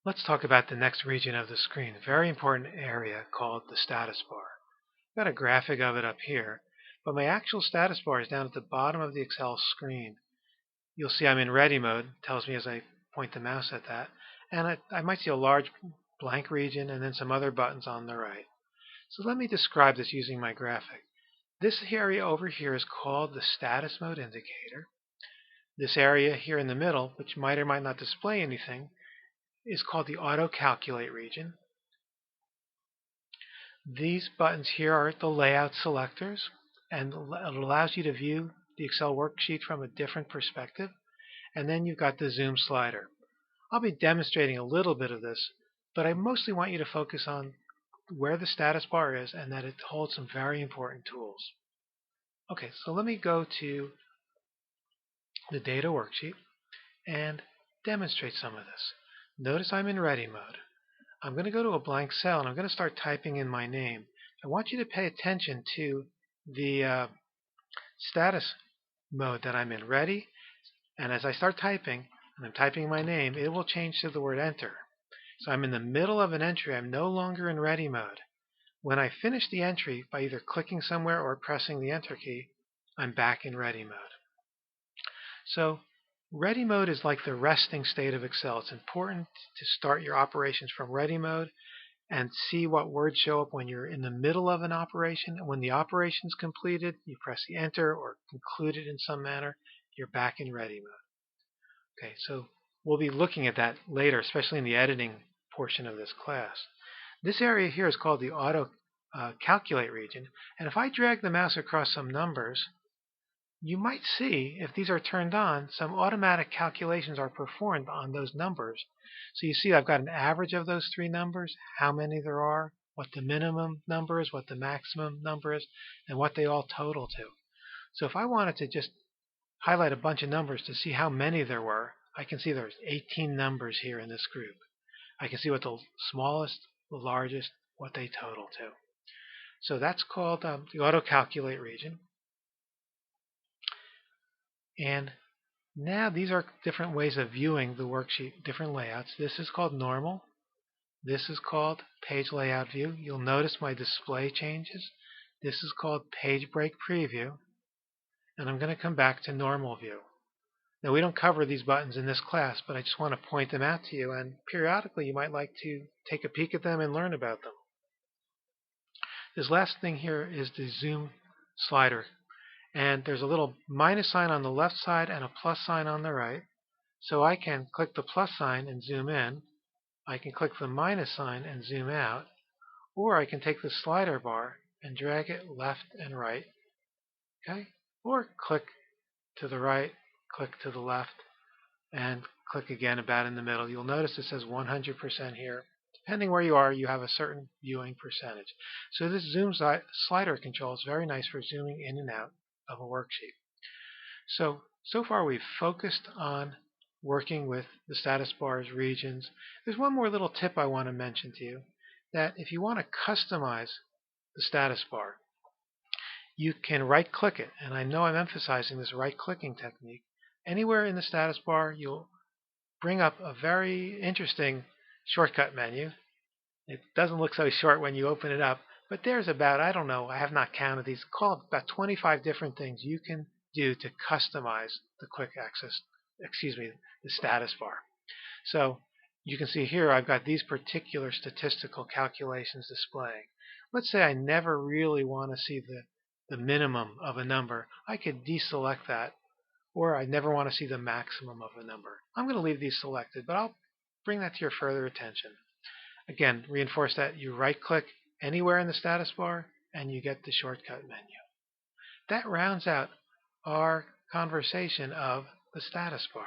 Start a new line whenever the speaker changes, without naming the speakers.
Let's talk about the next region of the screen, a very important area called the status bar. I've got a graphic of it up here, but my actual status bar is down at the bottom of the Excel screen. You'll see I'm in ready mode, it tells me as I point the mouse at that, and I might see a large blank region and then some other buttons on the right. So let me describe this using my graphic. This area over here is called the status mode indicator. This area here in the middle, which might or might not display anything, is called the auto calculate region. These buttons here are the layout selectors, and it allows you to view the Excel worksheet from a different perspective. And then you've got the zoom slider. I'll be demonstrating a little bit of this, but I mostly want you to focus on where the status bar is and that it holds some very important tools. Okay, so let me go to the data worksheet and demonstrate some of this. Notice I'm in ready mode. I'm going to go to a blank cell and I'm going to start typing in my name. I want you to pay attention to the status mode that I'm in, ready, and as I start typing, and I'm typing my name, it will change to the word enter. So I'm in the middle of an entry. I'm no longer in ready mode. When I finish the entry by either clicking somewhere or pressing the enter key, I'm back in ready mode. So ready mode is like the resting state of Excel. It's important to start your operations from ready mode and see what words show up when you're in the middle of an operation. And when the operation is completed, you press the enter or conclude it in some manner, you're back in ready mode. Okay, so we'll be looking at that later, especially in the editing portion of this class. This area here is called the auto calculate region, and if I drag the mouse across some numbers, you might see, if these are turned on, some automatic calculations are performed on those numbers. So you see I've got an average of those three numbers, how many there are, what the minimum number is, what the maximum number is, and what they all total to. So if I wanted to just highlight a bunch of numbers to see how many there were, I can see there's 18 numbers here in this group. I can see what the smallest, the largest, what they total to. So that's called the auto calculate region. And now these are different ways of viewing the worksheet, different layouts. This is called normal. This is called page layout view. You'll notice my display changes. This is called page break preview. And I'm going to come back to normal view. Now we don't cover these buttons in this class, but I just want to point them out to you, and periodically you might like to take a peek at them and learn about them. This last thing here is the zoom slider. And there's a little minus sign on the left side and a plus sign on the right. So I can click the plus sign and zoom in. I can click the minus sign and zoom out. Or I can take the slider bar and drag it left and right. Okay? Or click to the right, click to the left, and click again about in the middle. You'll notice it says 100% here. Depending where you are, you have a certain viewing percentage. So this zoom slider control is very nice for zooming in and out of a worksheet. So far we've focused on working with the status bars, regions. There's one more little tip I want to mention to you, that if you want to customize the status bar, you can right-click it. And I know I'm emphasizing this right-clicking technique. Anywhere in the status bar, you'll bring up a very interesting shortcut menu. It doesn't look so short when you open it up, but there's about, I don't know, I have not counted these, call it about 25 different things you can do to customize the quick access, the status bar. So you can see here I've got these particular statistical calculations displaying. Let's say I never really want to see the minimum of a number. I could deselect that, or I never want to see the maximum of a number. I'm going to leave these selected, but I'll bring that to your further attention. Again, reinforce that you right-click anywhere in the status bar and you get the shortcut menu. That rounds out our conversation of the status bar.